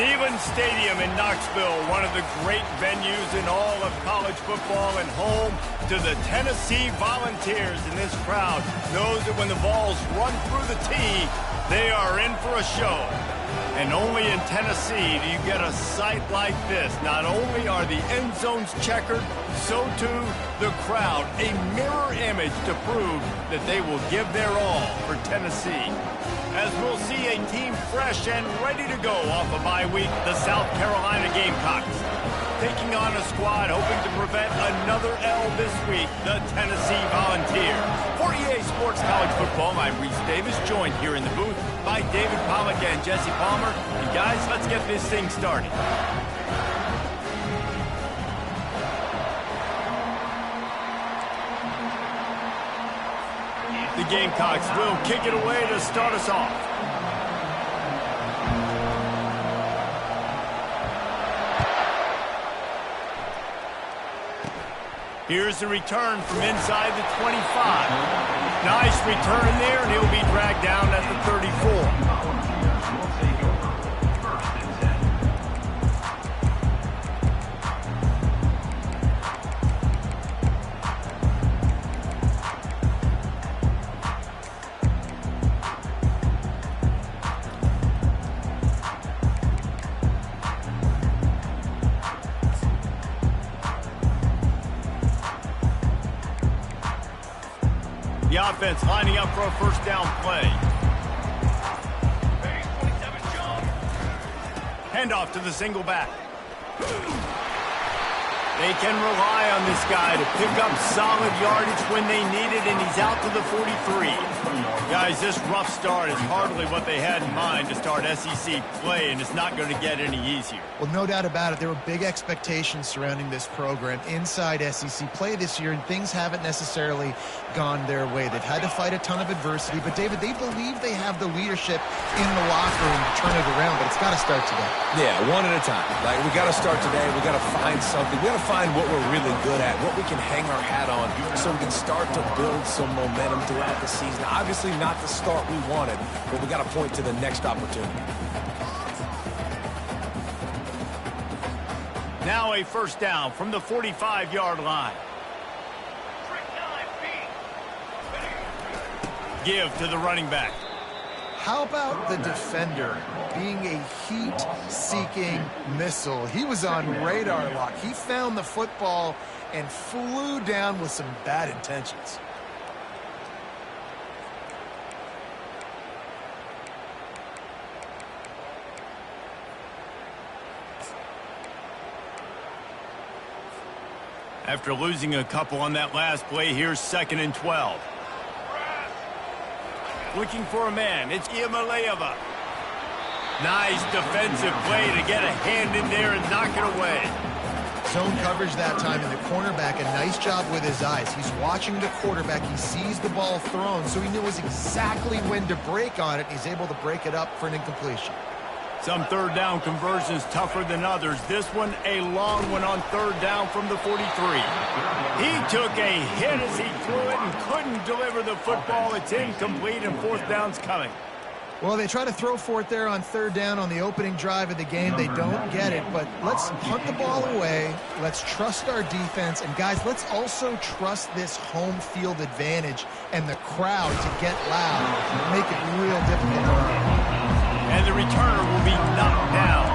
Neyland Stadium in Knoxville, one of the great venues in all of college football and home to the Tennessee Volunteers. And this crowd knows that when the balls run through the tee, they are in for a show. And only in Tennessee do you get a sight like this. Not only are the end zones checkered, so too the crowd, a mirror image to prove that they will give their all for Tennessee. As we'll see a team fresh and ready to go off a bye week, the South Carolina Gamecocks. Taking on a squad hoping to prevent another L this week, the Tennessee Volunteers. For EA Sports College Football, I'm Reese Davis, joined here in the booth by David Pollack and Jesse Palmer. And guys, let's get this thing started. The Gamecocks will kick it away to start us off. Here's the return from inside the 25. Nice return there, and he'll be dragged down at the 34. The offense lining up for a first down play. Handoff to the single back. They can rely on this guy to pick up solid yardage when they need it, and he's out to the 43. Guys, this rough start is hardly what they had in mind to start SEC play, and it's not going to get any easier. Well, no doubt about it. There were big expectations surrounding this program inside SEC play this year, and things haven't necessarily gone their way. They've had to fight a ton of adversity, but David, they believe they have the leadership in the locker room to turn it around, but it's got to start today. Yeah, one at a time. Like, we got to start today. We got to find something. We got to find what we're really good at, what we can hang our hat on, so we can start to build some momentum throughout the season. Obviously not the start we wanted, but we got to point to the next opportunity. Now a first down from the 45-yard line. Give to the running back. How about the defender being a heat-seeking missile? He was on radar lock. He found the football and flew down with some bad intentions. After losing a couple on that last play, here's 2nd and 12. Looking for a man, it's Iamaleava. Nice defensive play to get a hand in there and knock it away. Zone coverage that time, and the cornerback, a nice job with his eyes. He's watching the quarterback. He sees the ball thrown, so he knows exactly when to break on it. He's able to break it up for an incompletion. Some third down conversions tougher than others. This one a long one on third down from the 43. He took a hit as he threw it and couldn't deliver the football. It's incomplete, and fourth down's coming. Well, they try to throw for it there on third down on the opening drive of the game. They don't get it, but let's punt the ball away. Let's trust our defense. And, guys, let's also trust this home field advantage and the crowd to get loud, make it real difficult. And the returner will be knocked down.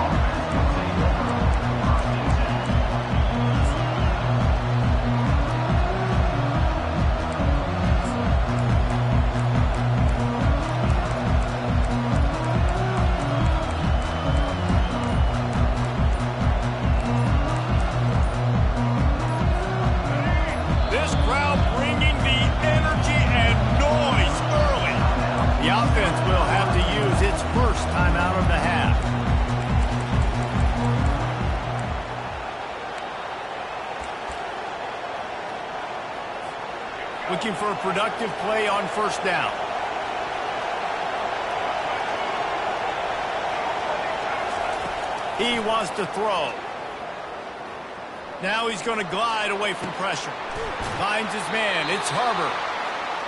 This crowd bringing the energy and noise early. The offense will have to use its first timeout of the half. Looking for a productive play on first down. He wants to throw. Now he's going to glide away from pressure. Finds his man. It's Harbor.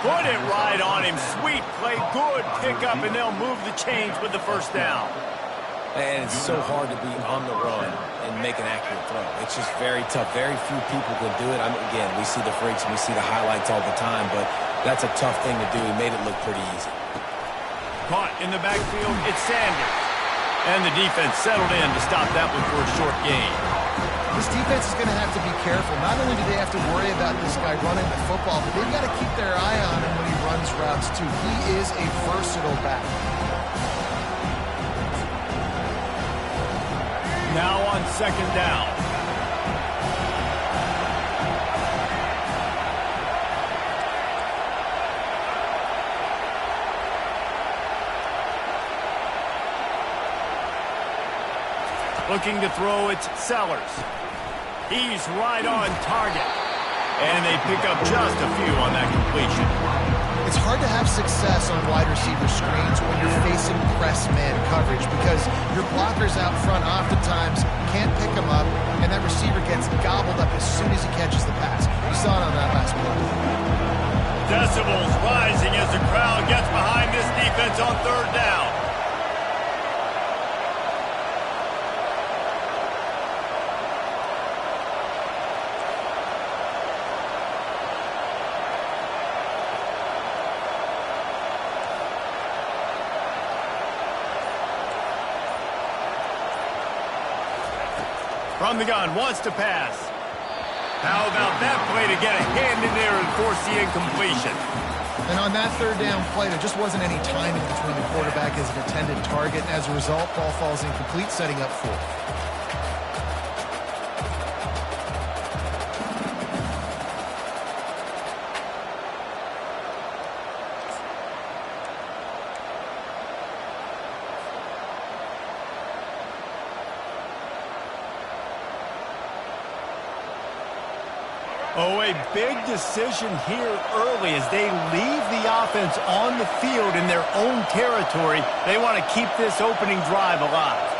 Put it right on him. Sweet play. Good pickup, and they'll move the chains with the first down. And it's so hard to be on the run and make an accurate throw. It's just very tough. Very few people can do it. I mean, again, we see the freaks and we see the highlights all the time, but that's a tough thing to do. He made it look pretty easy. Caught in the backfield, it's Sanders. And the defense settled in to stop that one for a short gain. This defense is going to have to be careful. Not only do they have to worry about this guy running the football, but they've got to keep their eye on him when he runs routes, too. He is a versatile back. Now on second down. Looking to throw, it's Sellers. He's right on target. And they pick up just a few on that completion. It's hard to have success on wide receiver screens when you're facing press man coverage because your blockers out front oftentimes can't pick them up, and that receiver gets gobbled up as soon as he catches the pass. We saw it on that last play. Decibels rising as the crowd gets behind this defense on third down. From the gun, wants to pass. How about that play to get a hand in there and force the incompletion? And on that third down play, there just wasn't any timing between the quarterback and his intended target. As a result, ball falls incomplete, setting up fourth. Oh, a big decision here early as they leave the offense on the field in their own territory. They want to keep this opening drive alive.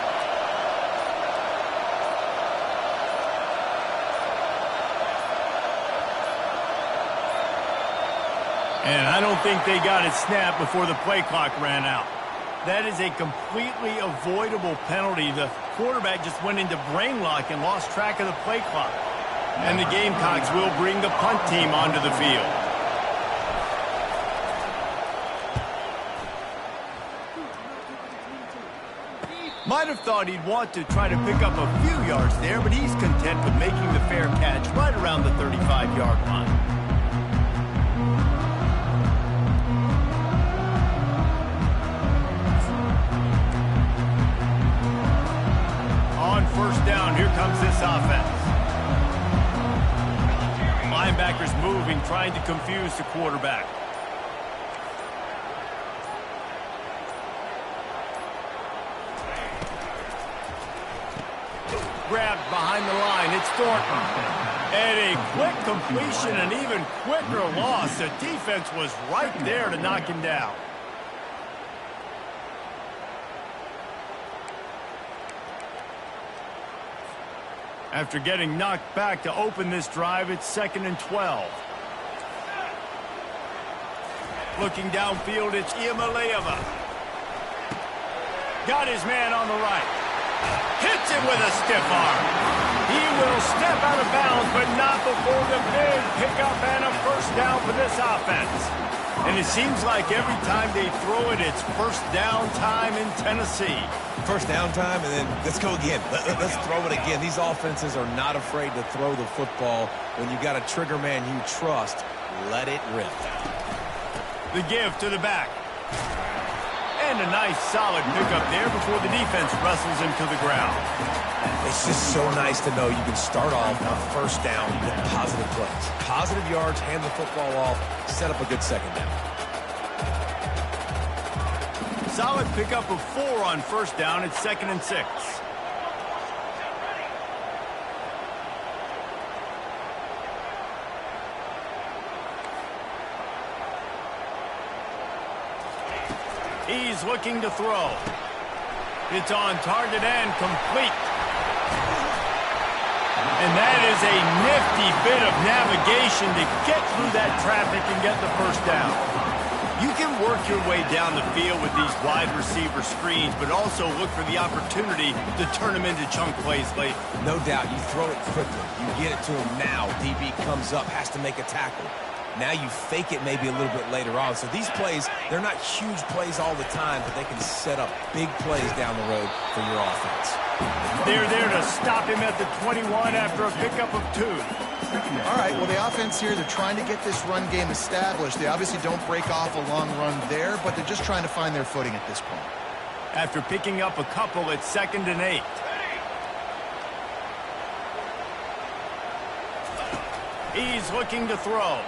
And I don't think they got it snapped before the play clock ran out. That is a completely avoidable penalty. The quarterback just went into brain lock and lost track of the play clock. And the Gamecocks will bring the punt team onto the field. Might have thought he'd want to try to pick up a few yards there, but he's content with making the fair catch right around the 35-yard line. On first down, here comes this offense. Linebackers moving, trying to confuse the quarterback. Grabbed behind the line, it's Thornton. And a quick completion, an even quicker loss. The defense was right there to knock him down. After getting knocked back to open this drive, it's 2nd and 12. Looking downfield, it's Iamaleava. Got his man on the right. Hits him with a stiff arm. He will step out of bounds, but not before the big pickup and a first down for this offense. And it seems like every time they throw it, it's first down time in Tennessee. First down time, and then let's go again. Let's throw it again. These offenses are not afraid to throw the football. When you got a trigger man you trust, let it rip. The give to the back. And a nice solid pickup there before the defense wrestles him to the ground. It's just so nice to know you can start off on first down with positive plays. Positive yards, hand the football off, set up a good second down. Solid pickup of 4 on first down. It's 2nd and 6. He's looking to throw. It's on target and complete. And that is a nifty bit of navigation to get through that traffic and get the first down. You can work your way down the field with these wide receiver screens, but also look for the opportunity to turn them into chunk plays late. No doubt, you throw it quickly. You get it to him now. DB comes up, has to make a tackle. Now you fake it maybe a little bit later on. So these plays, they're not huge plays all the time, but they can set up big plays down the road for your offense. They're there to stop him at the 21 after a pickup of 2. All right, well, the offense here, they're trying to get this run game established. They obviously don't break off a long run there, but they're just trying to find their footing at this point. After picking up a couple, it's 2nd and 8. He's looking to throw.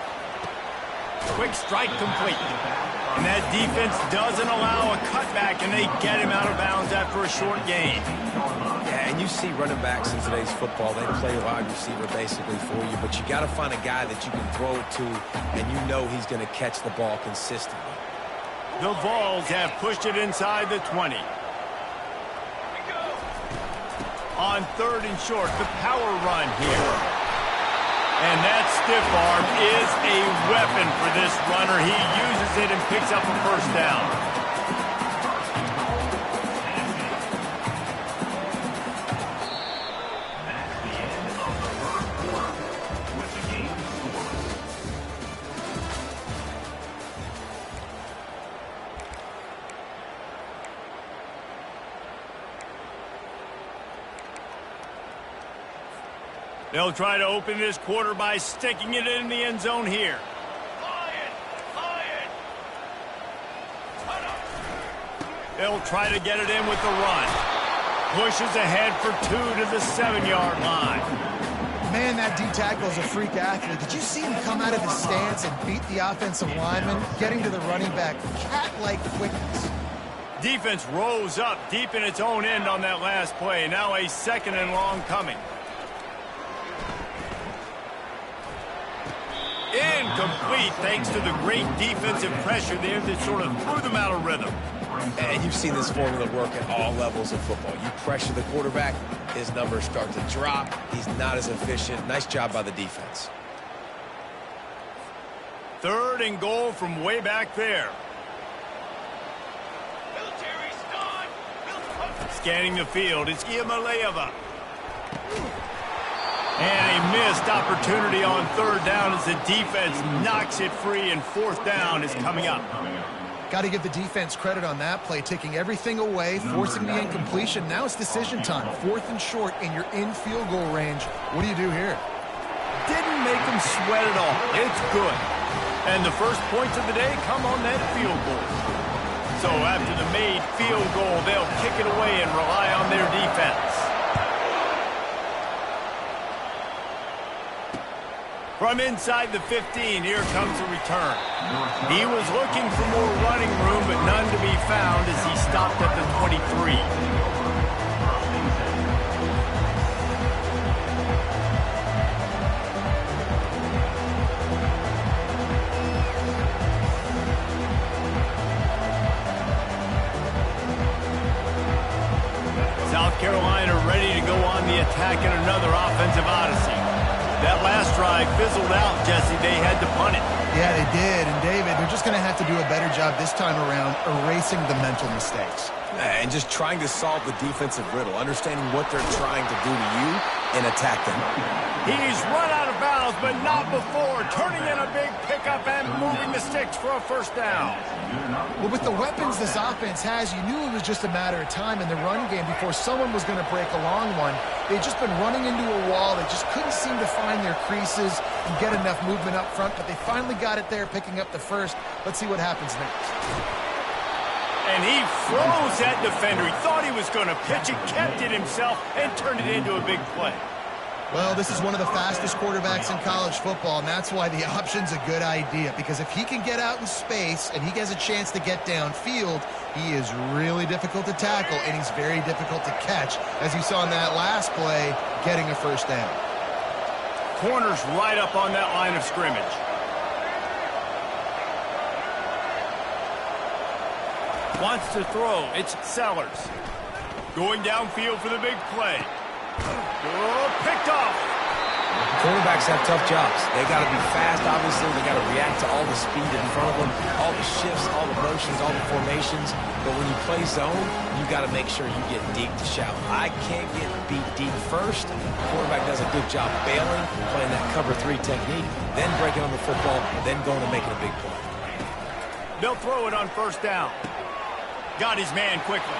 Quick strike complete. And that defense doesn't allow a cutback, and they get him out of bounds after a short gain. Yeah, and you see running backs in today's football, they play wide receiver basically for you, but you got to find a guy that you can throw it to, and you know he's going to catch the ball consistently. The Vols have pushed it inside the 20. On 3rd and short, the power run here. And that stiff arm is a weapon for this runner. He uses it and picks up a first down. They'll try to open this quarter by sticking it in the end zone here. They'll try to get it in with the run. Pushes ahead for 2 to the 7-yard line. Man, that D-tackle is a freak athlete. Did you see him come out of his stance and beat the offensive lineman, getting to the running back? Cat-like quickness. Defense rose up deep in its own end on that last play. Now a 2nd and long coming. Incomplete thanks to the great defensive pressure there that sort of threw them out of rhythm. And you've seen this formula work at all levels of football. You pressure the quarterback, his numbers start to drop. He's not as efficient. Nice job by the defense. 3rd and goal from way back there. Scanning the field, it's Iamaleava. And a missed opportunity on 3rd down as the defense knocks it free, and 4th down is coming up. Got to give the defense credit on that play, taking everything away, forcing the incompletion. Now it's decision time. 4th and short, and you're in field goal range. What do you do here? Didn't make them sweat at all. It's good. And the first points of the day come on that field goal. So after the made field goal, they'll kick it away and rely on their defense. From inside the 15, here comes a return. He was looking for more running room, but none to be found as he stopped at the 23. South Carolina ready to go on the attack in another offensive odyssey. That last drive fizzled out, Jesse. They had to punt it. Yeah, they did. And, David, they're just going to have to do a better job this time around erasing the mental mistakes. And just trying to solve the defensive riddle, understanding what they're trying to do to you and attack them. He's run out of bounds, but not before. Turning in a big pickup and moving the sticks for a first down. Well, with the weapons this offense has, you knew it was just a matter of time in the run game before someone was going to break a long one. They'd just been running into a wall. They just couldn't seem to find their creases and get enough movement up front, but they finally got it there, picking up the first. Let's see what happens next. And he froze that defender. He thought he was going to pitch it, kept it himself, and turned it into a big play. Well, this is one of the fastest quarterbacks in college football, and that's why the option's a good idea, because if he can get out in space and he has a chance to get downfield, he is really difficult to tackle, and he's very difficult to catch, as you saw in that last play, getting a first down. Corners right up on that line of scrimmage. Wants to throw. It's Sellers. Going downfield for the big play. Oh, picked off. Quarterbacks have tough jobs. They got to be fast, obviously. They got to react to all the speed in front of them, all the shifts, all the motions, all the formations. But when you play zone, you got to make sure you get deep to shallow. I can't get beat deep first. The quarterback does a good job bailing, playing that cover 3 technique, then breaking on the football, then going and making a big play. They'll throw it on first down. Got his man quickly.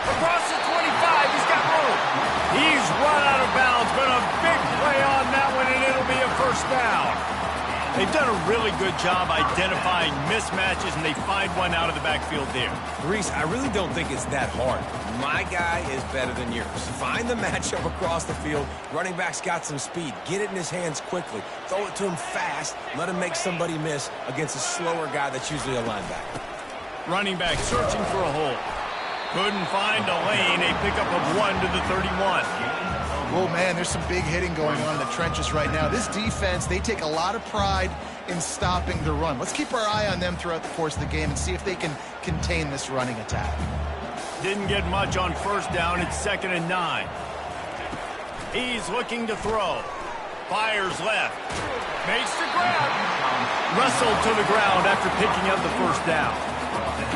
Across the 25, he's got room. He's run out of bounds, but a big play on that one, and it'll be a first down. They've done a really good job identifying mismatches, and they find one out of the backfield there. Reese, I really don't think it's that hard. My guy is better than yours. Find the matchup across the field. Running back's got some speed. Get it in his hands quickly. Throw it to him fast. Let him make somebody miss against a slower guy that's usually a linebacker. Running back searching for a hole. Couldn't find a lane. A pickup of 1 to the 31. Oh, man, there's some big hitting going on in the trenches right now. This defense, they take a lot of pride in stopping the run. Let's keep our eye on them throughout the course of the game and see if they can contain this running attack. Didn't get much on first down. It's 2nd and 9. He's looking to throw. Fires left. Makes the grab. Wrestled to the ground after picking up the first down.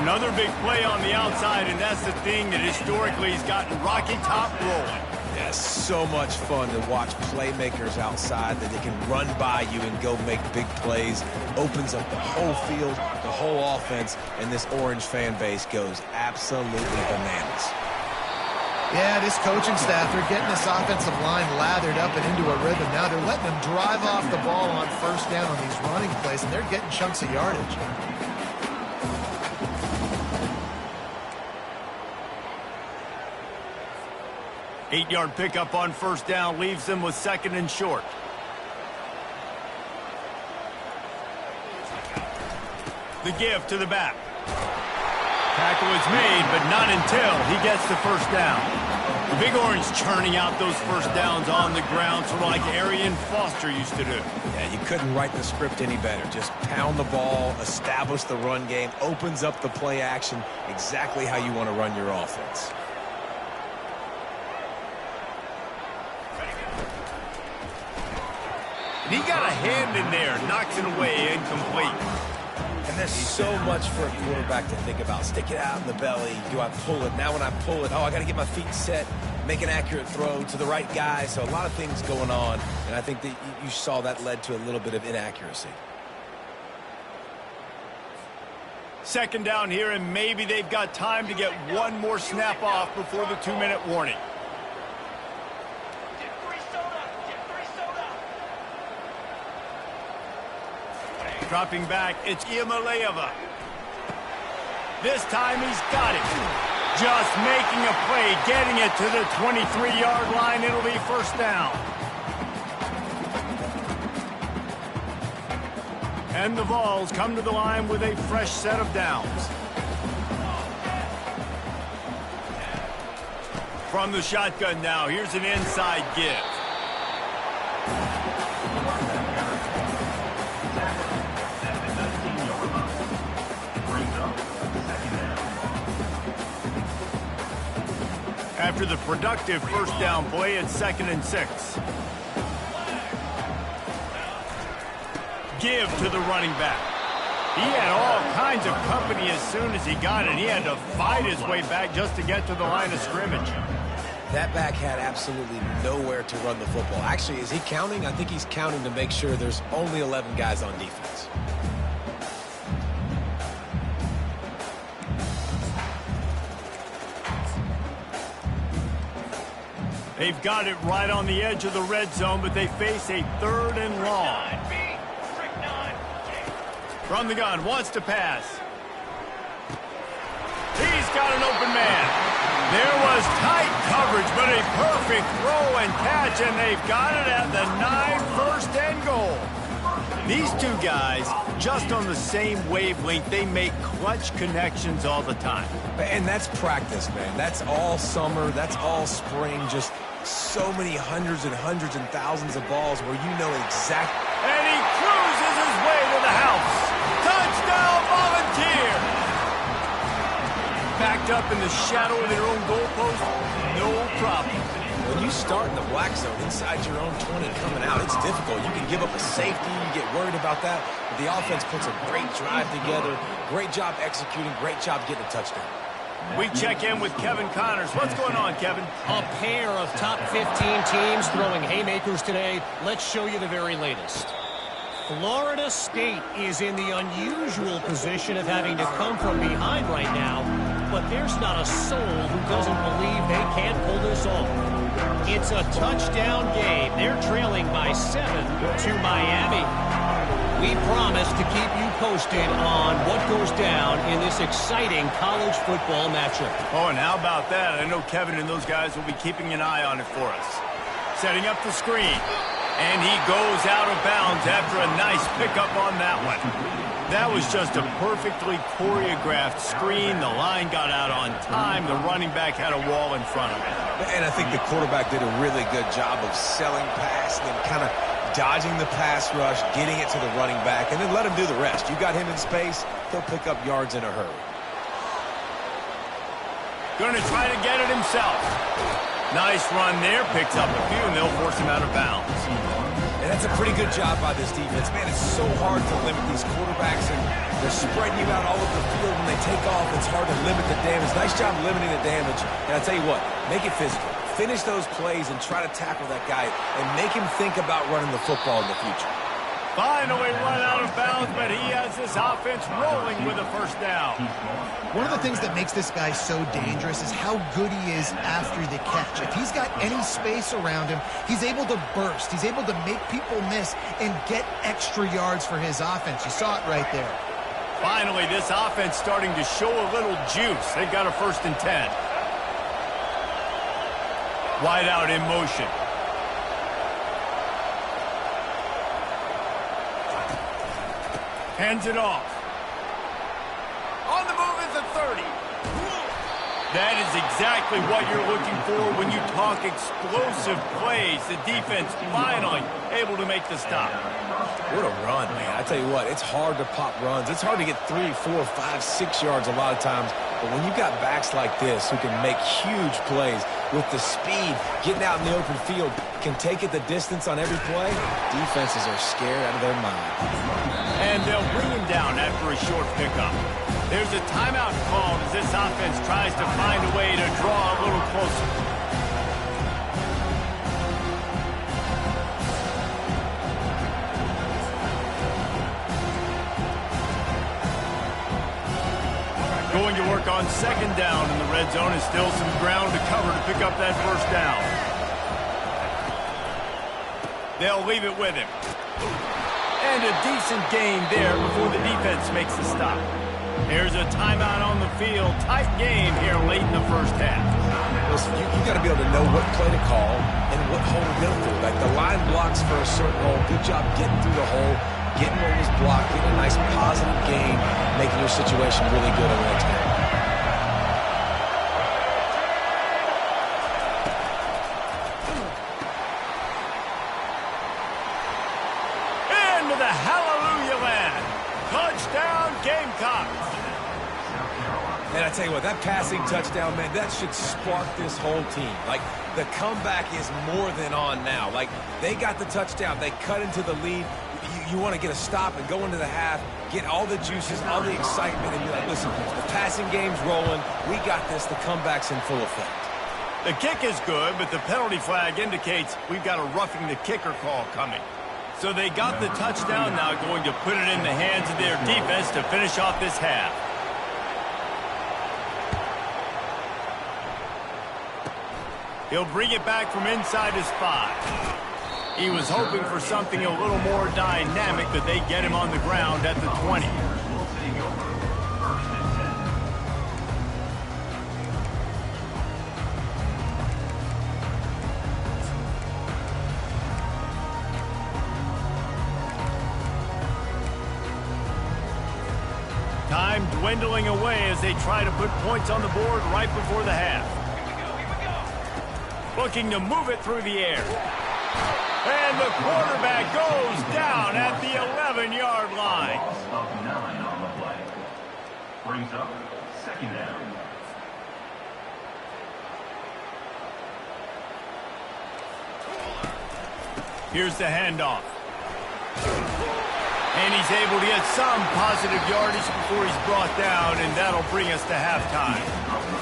Another big play on the outside, and that's the thing that historically has gotten Rocky Top rolling. Yeah, so much fun to watch playmakers outside that they can run by you and go make big plays. Opens up the whole field, the whole offense, and this Orange fan base goes absolutely bananas. Yeah, this coaching staff, they're getting this offensive line lathered up and into a rhythm. Now they're letting them drive off the ball on first down on these running plays, and they're getting chunks of yardage. Eight-yard pickup on first down leaves them with 2nd and short. The give to the back. Tackle is made, but not until he gets the first down. The Big Orange churning out those first downs on the ground, sort of like Arian Foster used to do. Yeah, you couldn't write the script any better. Just pound the ball, establish the run game, opens up the play action, exactly how you want to run your offense. And he got a hand in there, knocks it away, incomplete. And there's so much for a quarterback to think about. Stick it out in the belly. Do I pull it? Now when I pull it, oh, I got to get my feet set, make an accurate throw to the right guy. So a lot of things going on, and I think that you saw that led to a little bit of inaccuracy. 2nd down here, and maybe they've got time to get one more snap off before the 2-minute warning. Dropping back, it's Iamaleava. This time he's got it. Just making a play, getting it to the 23-yard line. It'll be first down. And the Vols come to the line with a fresh set of downs. From the shotgun now, here's an inside give. After the productive first down play, it's 2nd and 6. Give to the running back. He had all kinds of company as soon as he got it. He had to fight his way back just to get to the line of scrimmage. That back had absolutely nowhere to run the football. Actually, is he counting? I think he's counting to make sure there's only 11 guys on defense. They've got it right on the edge of the red zone, but they face a 3rd and long. From the gun, wants to pass. He's got an open man. There was tight coverage, but a perfect throw and catch, and they've got it at the 9, 1st and goal. These two guys, just on the same wavelength, they make clutch connections all the time. And that's practice, man. That's all summer. That's all spring. Just so many hundreds and thousands of balls where you know exactly. And he cruises his way to the house. Touchdown, Volunteer! Backed up in the shadow of their own goalpost, no problem. Well, when you start in the black zone inside your own 20 coming out, it's difficult. You can give up a safety. You get worried about that. But the offense puts a great drive together. Great job executing. Great job getting a touchdown. We check in with Kevin Connors. What's going on, Kevin? A pair of top 15 teams throwing haymakers today. Let's show you the very latest. Florida State is in the unusual position of having to come from behind right now, but there's not a soul who doesn't believe they can't pull this off. It's a touchdown game. They're trailing by 7 to Miami. We promise to keep you posted on what goes down in this exciting college football matchup. Oh, and how about that? I know Kevin and those guys will be keeping an eye on it for us. Setting up the screen. And he goes out of bounds after a nice pickup on that one. That was just a perfectly choreographed screen. The line got out on time. The running back had a wall in front of him. And I think the quarterback did a really good job of selling pass and then kind of dodging the pass rush, getting it to the running back, and then let him do the rest. You got him in space, he'll pick up yards in a hurry. Going to try to get it himself. Nice run there, picks up a few, and they'll force him out of bounds. And that's a pretty good job by this defense. Man, it's so hard to limit these quarterbacks, and they're spreading you out all over the field. When they take off, it's hard to limit the damage. Nice job limiting the damage. And I tell you what, make it physical. Finish those plays and try to tackle that guy and make him think about running the football in the future. Finally run out of bounds, but he has this offense rolling with a first down. One of the things that makes this guy so dangerous is how good he is after the catch. If he's got any space around him, he's able to burst. He's able to make people miss and get extra yards for his offense. You saw it right there. Finally, this offense starting to show a little juice. They've got a 1st and 10. Wide out in motion. Hands it off. On the move is a 30. That is exactly what you're looking for when you talk explosive plays. The defense finally able to make the stop. What a run, man. I tell you what, it's hard to pop runs. It's hard to get 3, 4, 5, 6 yards a lot of times. But when you got backs like this who can make huge plays with the speed, getting out in the open field, can take it the distance on every play, defenses are scared out of their mind. And they'll bring him down after a short pickup. There's a timeout called as this offense tries to find a way to draw a little closer. Going to work on 2nd down in the red zone, and still some ground to cover to pick up that 1st down. They'll leave it with him. And a decent gain there before the defense makes the stop. There's a timeout on the field. Tight game here late in the 1st half. Listen, you got to be able to know what play to call and what hole to go through. Like the line blocks for a certain hole. Good job getting through the hole, getting what was blocked, getting a nice positive gain, making your situation really good on the next game. Into the hallelujah land. Touchdown Gamecocks. And I tell you what, that passing touchdown, man, that should spark this whole team. Like, the comeback is more than on now. Like, they got the touchdown. They cut into the lead. You want to get a stop and go into the half, get all the juices, all the excitement, and be like, listen, the passing game's rolling. We got this. The comeback's in full effect. The kick is good, but the penalty flag indicates we've got a roughing the kicker call coming. So they got the touchdown, now going to put it in the hands of their defense to finish off this half. He'll bring it back from inside his 5. He was hoping for something a little more dynamic, but they get him on the ground at the 20. Time dwindling away as they try to put points on the board right before the half. Looking to move it through the air. And the quarterback goes down at the 11-yard line. Of 9 on the play. Brings up 2nd down. Here's the handoff. And he's able to get some positive yardage before he's brought down, and that'll bring us to halftime.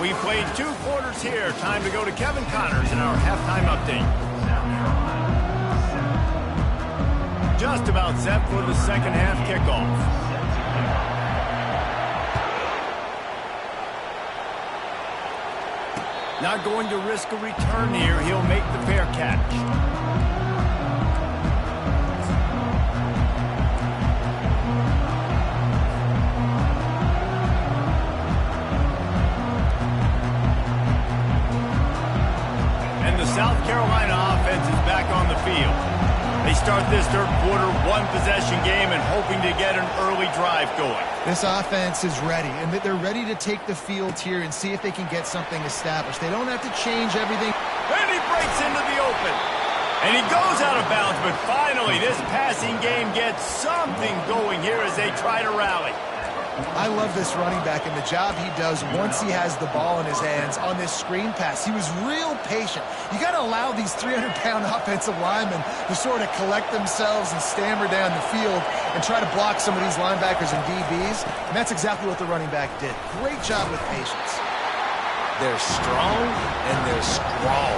We played 2 quarters here. Time to go to Kevin Connors in our halftime update. Just about set for the second half kickoff. Not going to risk a return here. He'll make the fair catch. And the South Carolina offense is back on the field. They start this third quarter one-possession game and hoping to get an early drive going. This offense is ready, and they're ready to take the field here and see if they can get something established. They don't have to change everything. And he breaks into the open. And he goes out of bounds, but finally this passing game gets something going here as they try to rally. I love this running back and the job he does once he has the ball in his hands on this screen pass. He was real patient. You got to allow these 300-pound offensive linemen to sort of collect themselves and stammer down the field and try to block some of these linebackers and DBs, and that's exactly what the running back did. Great job with patience. They're strong and they're strong.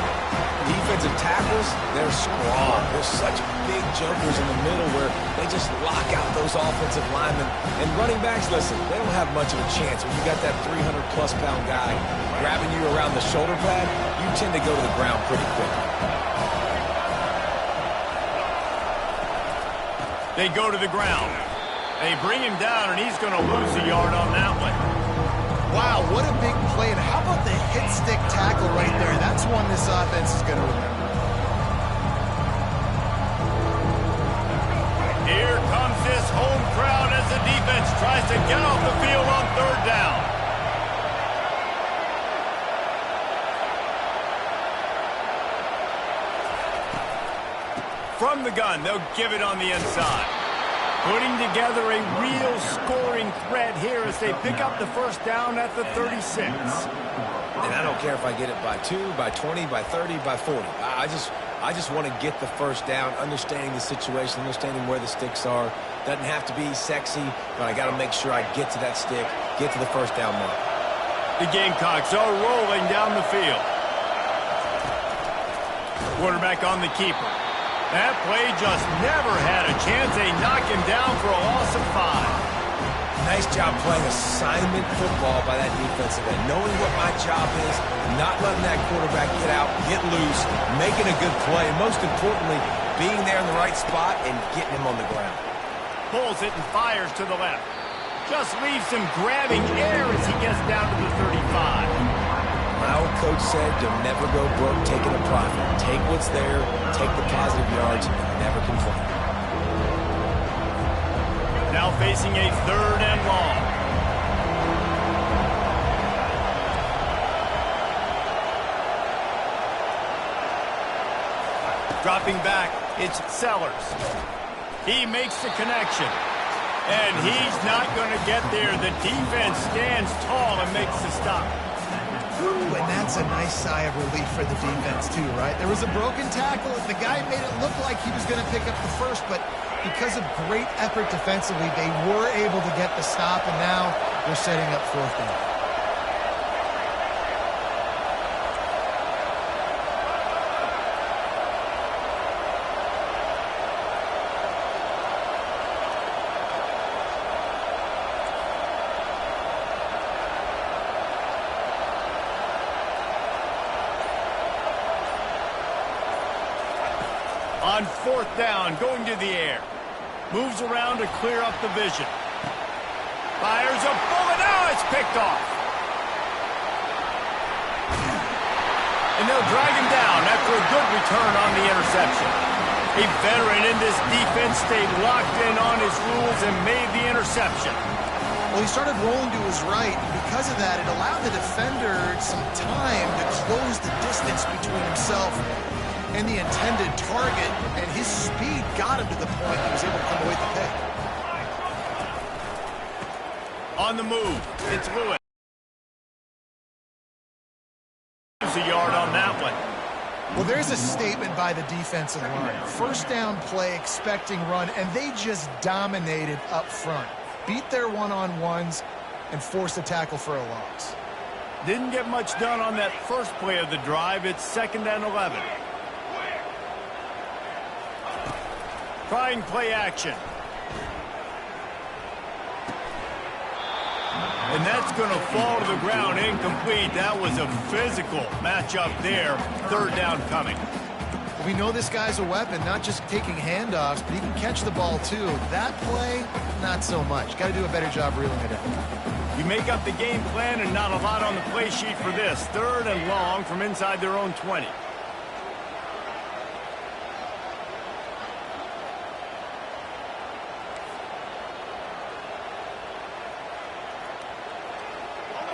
Defensive tackles, they're strong. There's such big jumpers in the middle where they just lock out those offensive linemen. And running backs, listen, they don't have much of a chance. When you got that 300-plus pound guy grabbing you around the shoulder pad, you tend to go to the ground pretty quick. They go to the ground. They bring him down, and he's going to lose a yard on that one. Wow, what a big play. And how about the hit-stick tackle right there? That's one this offense is going to remember. Here comes this home crowd as the defense tries to get off the field on third down. From the gun, they'll give it on the inside. Putting together a real scoring threat here as they pick up the first down at the 36. And I don't care if I get it by 2, by 20, by 30, by 40. I just want to get the first down, understanding the situation, understanding where the sticks are. Doesn't have to be sexy, but I got to make sure I get to that stick, get to the first down mark. The Gamecocks are rolling down the field. Quarterback on the keeper. That play just never had a chance. They knock him down for a loss of 5. Nice job playing assignment football by that defensive end. Knowing what my job is, not letting that quarterback get out, get loose, making a good play. Most importantly, being there in the right spot and getting him on the ground. Pulls it and fires to the left. Just leaves him grabbing air as he gets down to the 35. My old coach said, you'll never go broke taking a profit. Take what's there, take the positive yards, and never complain. Now facing a third and long. Dropping back, it's Sellers. He makes the connection. And he's not going to get there. The defense stands tall and makes the stop. Ooh, and that's a nice sigh of relief for the defense, too, right? There was a broken tackle. The guy made it look like he was going to pick up the first, but because of great effort defensively, they were able to get the stop, and now they're setting up fourth down. On fourth down, going to the air. Moves around to clear up the vision. Fires a bullet. Now it's picked off. And they'll drag him down after a good return on the interception. A veteran in this defense stayed locked in on his rules and made the interception. Well, he started rolling to his right, and because of that, it allowed the defender some time to close the distance between himself and the intended target, and his speed got him to the point he was able to come away with the pick. On the move, it's Lewis. A yard on that one. Well, there's a statement by the defensive line. First down play, expecting run, and they just dominated up front. Beat their one-on-ones and forced a tackle for a loss. Didn't get much done on that first play of the drive. It's 2nd and 11. Trying play action. And that's going to fall to the ground, incomplete. That was a physical matchup there. 3rd down coming. We know this guy's a weapon, not just taking handoffs, but he can catch the ball too. That play, not so much. Got to do a better job reeling it in. You make up the game plan and not a lot on the play sheet for this. 3rd and long from inside their own 20.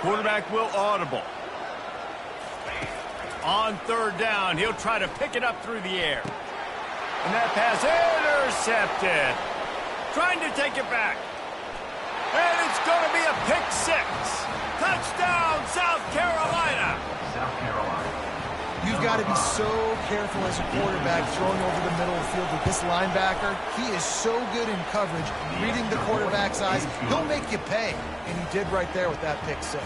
Quarterback will audible. On 3rd down, he'll try to pick it up through the air. And that pass intercepted. Trying to take it back. And it's going to be a pick 6. Touchdown, South Carolina. South Carolina. You've got to be so careful as a quarterback throwing over the middle of the field with this linebacker. He is so good in coverage, reading the quarterback's eyes. He'll make you pay, and he did right there with that pick 6.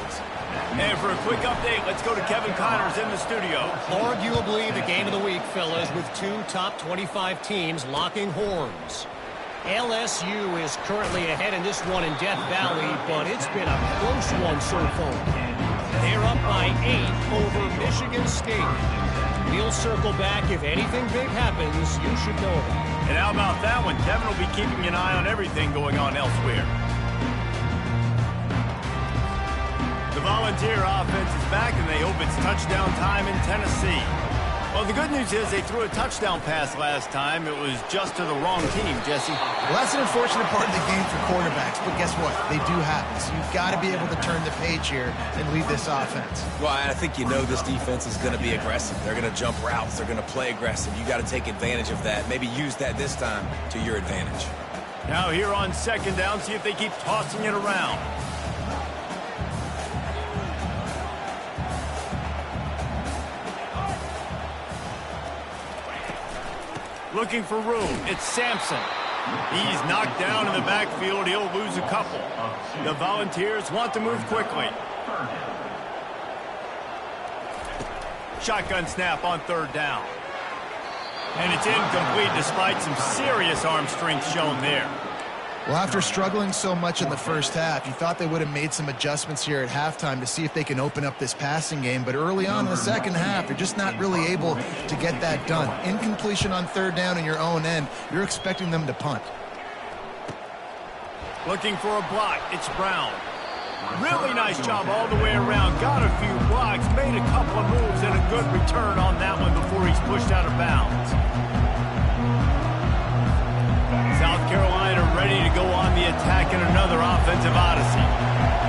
And for a quick update, let's go to Kevin Connors in the studio. Arguably the game of the week, fellas, with 2 top 25 teams locking horns. LSU is currently ahead in this one in Death Valley, but it's been a close one so far. They're up by 8 over Michigan State. We'll circle back if anything big happens. You should know it. And how about that one? Kevin will be keeping an eye on everything going on elsewhere. The Volunteer offense is back, and they hope it's touchdown time in Tennessee. Well, the good news is they threw a touchdown pass last time. It was just to the wrong team, Jesse. Well, that's an unfortunate part of the game for quarterbacks, but guess what? They do happen. So you've got to be able to turn the page here and lead this offense. Well, I think you know this defense is going to be aggressive. They're going to jump routes. They're going to play aggressive. You got to take advantage of that. Maybe use that this time to your advantage. Now here on 2nd down, see if they keep tossing it around. Looking for room. It's Sampson. He's knocked down in the backfield. He'll lose a couple. The Volunteers want to move quickly. Shotgun snap on 3rd down. And it's incomplete despite some serious arm strength shown there. Well, after struggling so much in the first half, you thought they would have made some adjustments here at halftime to see if they can open up this passing game. But early on in the second half, they're just not really able to get that done. Incompletion on 3rd down in your own end, you're expecting them to punt. Looking for a block. It's Brown. Really nice job all the way around. Got a few blocks, made a couple of moves, and a good return on that one before he's pushed out of bounds. South Carolina ready to go on the attack in another offensive odyssey.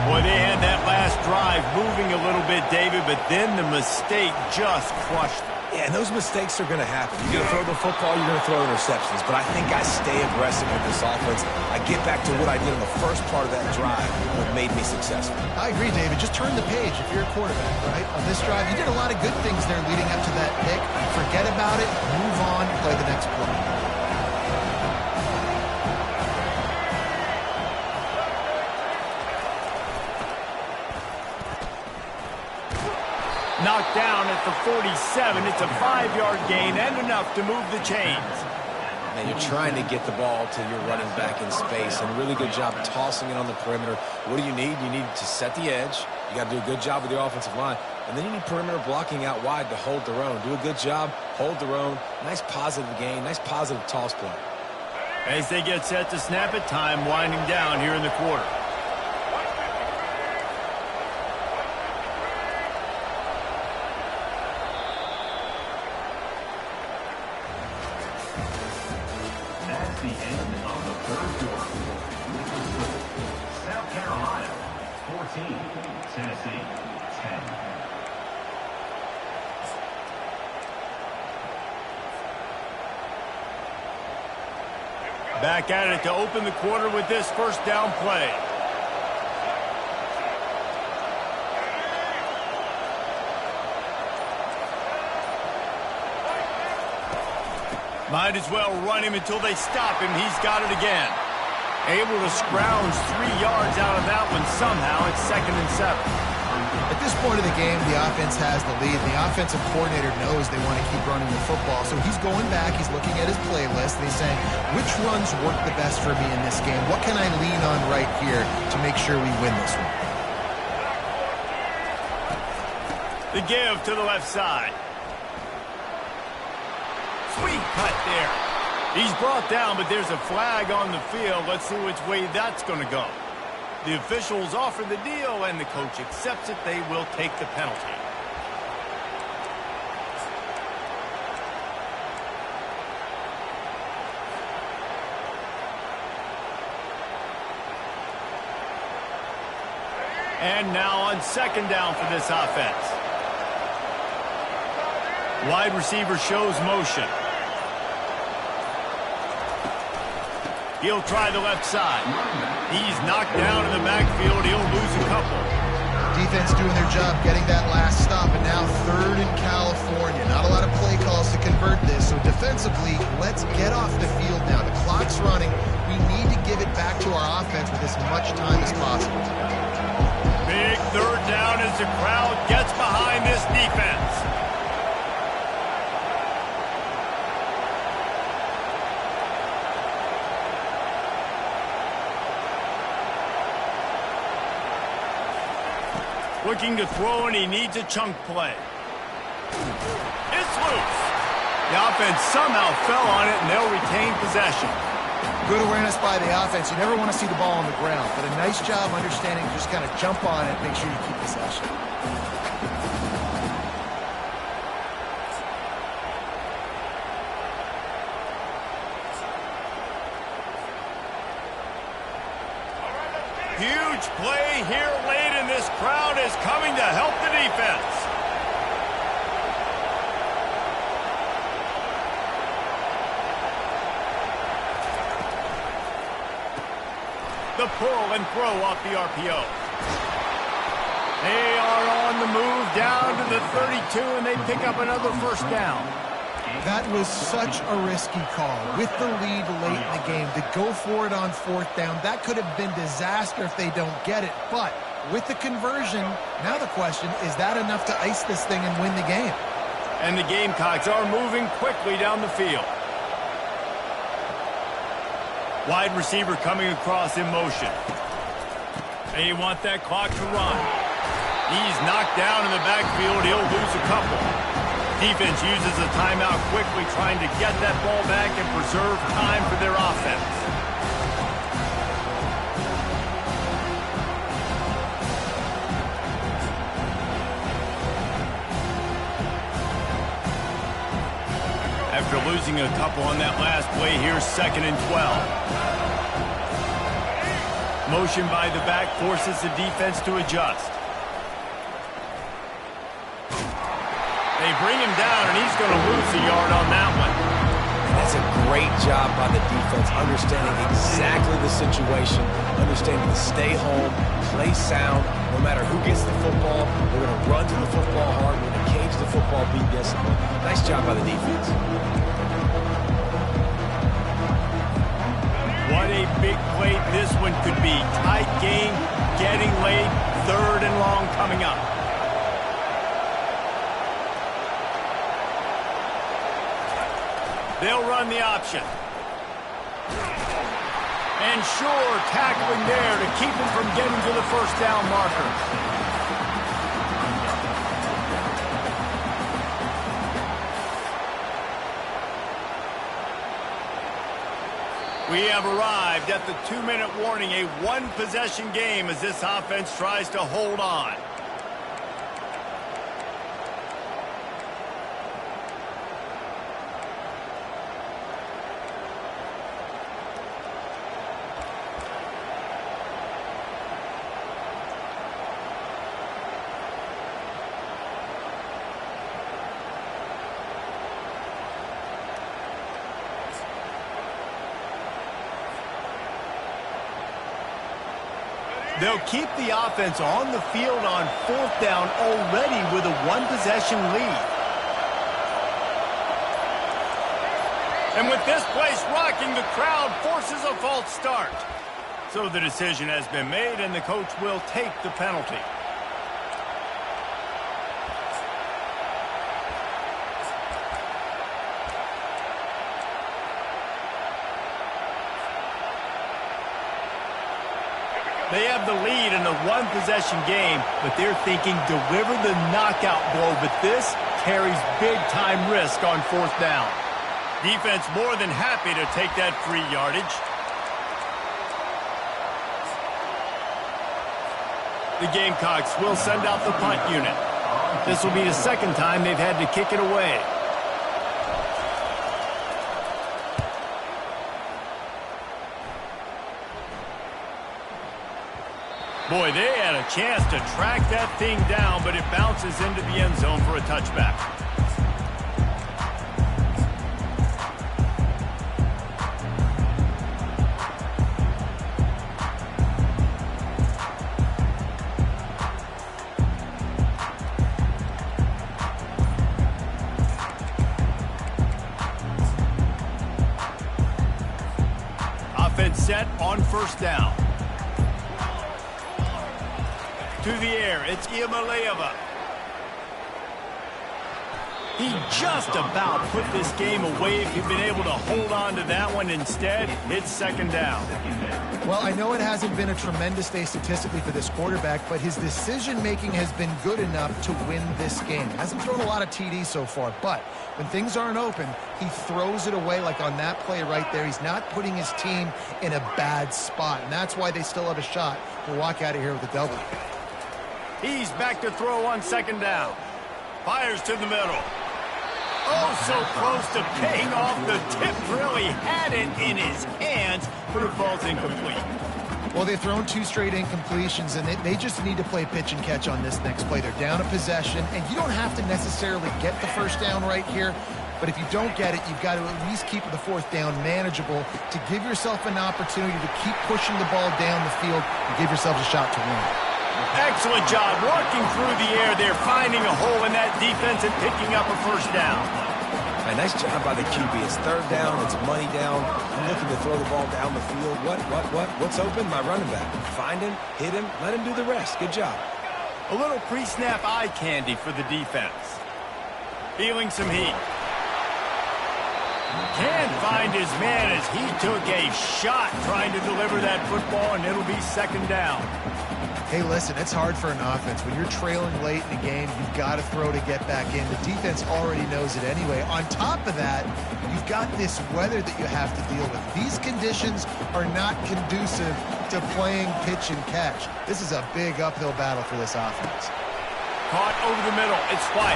Boy, they had that last drive moving a little bit, David, but then the mistake just crushed them. Yeah, and those mistakes are going to happen. You're going to throw the football, you're going to throw interceptions. But I think I stay aggressive with this offense. I get back to what I did in the first part of that drive that made me successful. I agree, David. Just turn the page if you're a quarterback, right? On this drive, you did a lot of good things there leading up to that pick. Forget about it, move on, play the next play. Knocked down at the 47. It's a 5-yard gain and enough to move the chains. And you're trying to get the ball to your running back in space, and a really good job tossing it on the perimeter. What do you need? You need to set the edge. You got to do a good job with the offensive line. And then you need perimeter blocking out wide to hold their own. Do a good job, hold their own. Nice positive gain, nice positive toss play. As they get set to snap it, time winding down here in the quarter. That's the end of the 3rd quarter. South Carolina 14, Tennessee 10. Back at it to open the quarter with this first down play. Might as well run him until they stop him. He's got it again. Able to scrounge 3 yards out of that one somehow. It's 2nd and 7. At this point of the game, the offense has the lead. The offensive coordinator knows they want to keep running the football. So he's going back, he's looking at his playlist, and he's saying, which runs work the best for me in this game? What can I lean on right here to make sure we win this one? The give to the left side. Sweet cut there. He's brought down, but there's a flag on the field. Let's see which way that's going to go. The officials offer the deal, and the coach accepts it. They will take the penalty. And now on 2nd down for this offense. Wide receiver shows motion. He'll try the left side. He's knocked down in the backfield. He'll lose a couple. Defense doing their job getting that last stop, and now 3rd in California. Not a lot of play calls to convert this, so defensively, let's get off the field now. The clock's running. We need to give it back to our offense with as much time as possible. Big 3rd down as the crowd gets behind this defense. Looking to throw, and he needs a chunk play. It's loose. The offense somehow fell on it, and they'll retain possession. Good awareness by the offense. You never want to see the ball on the ground, but a nice job understanding to just kind of jump on it, make sure you keep possession. Huge play here late, and this crowd is coming to help the defense. The pull and throw off the RPO. They are on the move down to the 32, and they pick up another 1st down. That was such a risky call. With the lead late in the game, to go for it on 4th down, that could have been disaster if they don't get it. But with the conversion, now the question, is that enough to ice this thing and win the game? And the Gamecocks are moving quickly down the field. Wide receiver coming across in motion. They want that clock to run. He's knocked down in the backfield. He'll lose a couple. Defense uses a timeout quickly, trying to get that ball back and preserve time for their offense. After losing a couple on that last play, here's 2nd and 12. Motion by the back forces the defense to adjust. They bring him down, and he's going to lose a yard on that one. And that's a great job by the defense, understanding exactly the situation, understanding to stay home, play sound. No matter who gets the football, we're going to run to the football hard. We're going to cage the football, be disciplined. Nice job by the defense. What a big play this one could be. Tight game, getting late, 3rd and long coming up. They'll run the option. And sure, tackling there to keep him from getting to the 1st down marker. We have arrived at the 2-minute warning, a 1-possession game as this offense tries to hold on. They'll keep the offense on the field on 4th down already with a 1-possession lead. And with this place rocking, the crowd forces a false start. So the decision has been made, and the coach will take the penalty. They have the lead in the one-possession game, but they're thinking deliver the knockout blow, but this carries big-time risk on fourth down. Defense more than happy to take that free yardage. The Gamecocks will send out the punt unit. This will be the second time they've had to kick it away. Boy, they had a chance to track that thing down, but it bounces into the end zone for a touchback. Offense set on first down. To the air, it's Iamaleava. He just about put this game away if he'd been able to hold on to that one. Instead, it's second down. Well, I know it hasn't been a tremendous day statistically for this quarterback, but his decision-making has been good enough to win this game. Hasn't thrown a lot of TDs so far, but when things aren't open, he throws it away like on that play right there. He's not putting his team in a bad spot, and that's why they still have a shot to walk out of here with a W. He's back to throw on second down. Fires to the middle. Oh, so close to paying off the tip. Really had it in his hands, but it falls incomplete. Well, they've thrown two straight incompletions, and they just need to play pitch and catch on this next play. They're down a possession, and you don't have to necessarily get the first down right here, but if you don't get it, you've got to at least keep the fourth down manageable to give yourself an opportunity to keep pushing the ball down the field and give yourselves a shot to win. Excellent job working through the air. They're finding a hole in that defense and picking up a first down. A nice job by the QB. It's third down. It's money down. I'm looking to throw the ball down the field. What's open? My running back. Find him, hit him, let him do the rest. Good job. A little pre-snap eye candy for the defense. Feeling some heat. Can't find his man as he took a shot trying to deliver that football, and it'll be second down. Hey, listen, it's hard for an offense. When you're trailing late in the game, you've got to throw to get back in. The defense already knows it anyway. On top of that, you've got this weather that you have to deal with. These conditions are not conducive to playing pitch and catch. This is a big uphill battle for this offense. Caught over the middle. It's White.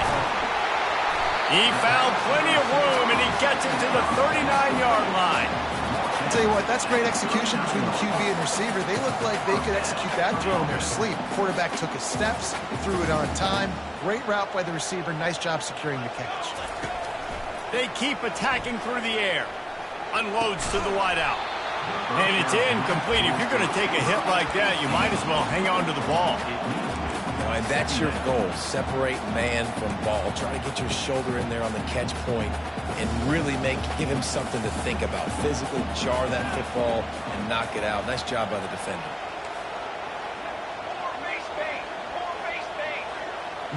He found plenty of room, and he gets it to the 39-yard line. I'll tell you what, that's great execution between the QB and receiver. They look like they could execute that throw in their sleep. Quarterback took his steps, threw it on time. Great route by the receiver. Nice job securing the catch. They keep attacking through the air. Unloads to the wideout. And it's incomplete. If you're going to take a hit like that, you might as well hang on to the ball. And that's your goal. Separate man from ball. Try to get your shoulder in there on the catch point and really give him something to think about. Physically jar that football and knock it out. Nice job by the defender.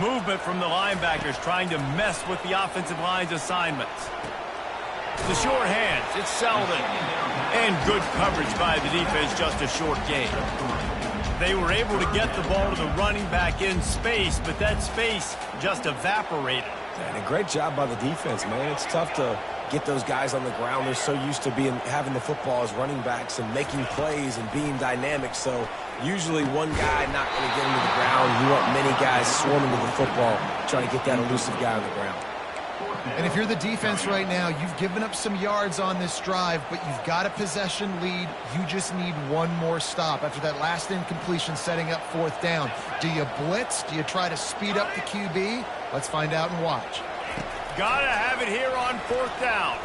Movement from the linebackers trying to mess with the offensive line's assignments. The short hands, it's Selden. And good coverage by the defense, just a short gain. They were able to get the ball to the running back in space, but that space just evaporated. And a great job by the defense, man. It's tough to get those guys on the ground. They're so used to having the football as running backs and making plays and being dynamic. So usually one guy not going to get him to the ground. You want many guys swarming to the football, trying to get that elusive guy on the ground. And if you're the defense right now, you've given up some yards on this drive, but you've got a possession lead. You just need one more stop after that last incompletion setting up fourth down. Do you blitz? Do you try to speed up the QB? Let's find out and watch. Gotta have it here on fourth down.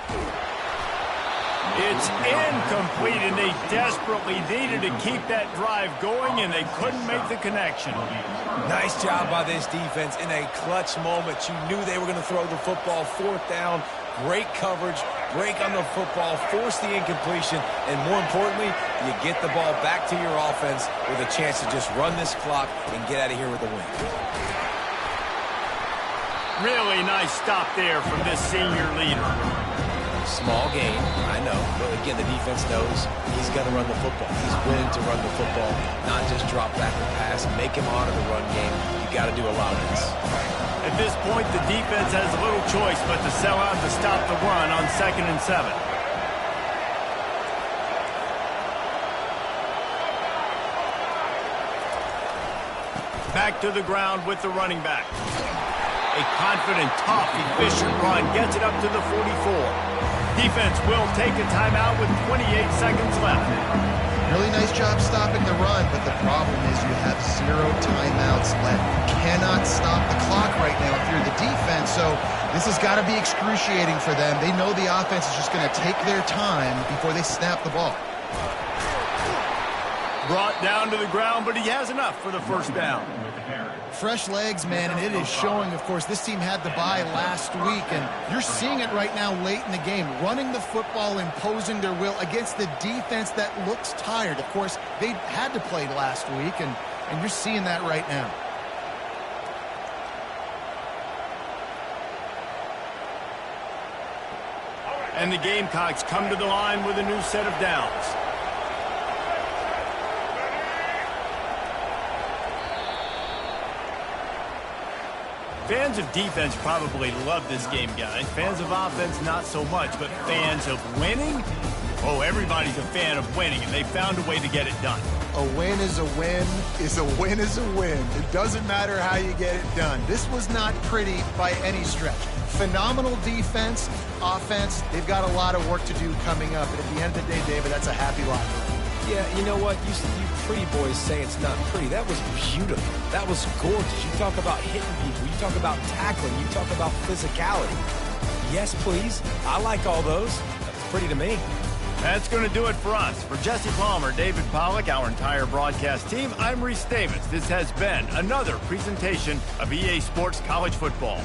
It's incomplete, and they desperately needed to keep that drive going, and they couldn't make the connection. Nice job by this defense in a clutch moment. You knew they were going to throw the football. Fourth down, great coverage, break on the football, force the incompletion, and more importantly, you get the ball back to your offense with a chance to just run this clock and get out of here with a win. Really nice stop there from this senior leader. Small gain, I know, but again, the defense knows he's got to run the football. He's willing to run the football, not just drop back and pass, make him honor the run game. You got to do a lot of this. At this point, the defense has little choice but to sell out to stop the run on 2nd and 7. Back to the ground with the running back. A confident, tough, efficient run gets it up to the 44. Defense will take a timeout with 28 seconds left. Really nice job stopping the run, but the problem is you have 0 timeouts left. You cannot stop the clock right now if you're the defense, so this has got to be excruciating for them. They know the offense is just going to take their time before they snap the ball. Brought down to the ground, but he has enough for the first down. Fresh legs, man, and it is showing. Of course, this team had the bye last week, and you're seeing it right now late in the game. Running the football, imposing their will against the defense that looks tired. Of course, they had to play last week, and you're seeing that right now. And the Gamecocks come to the line with a new set of downs. Fans of defense probably love this game, guys. Fans of offense, not so much. But fans of winning? Oh, everybody's a fan of winning, and they found a way to get it done. A win is a win is a win is a win. It doesn't matter how you get it done. This was not pretty by any stretch. Phenomenal defense, offense. They've got a lot of work to do coming up. And at the end of the day, David, that's a happy locker room. Yeah, you know what? You pretty boys say it's not pretty. That was beautiful. That was gorgeous. You talk about hitting people. You talk about tackling. You talk about physicality. Yes, please. I like all those. That's pretty to me. That's going to do it for us. For Jesse Palmer, David Pollack, our entire broadcast team, I'm Reese Davis. This has been another presentation of EA Sports College Football.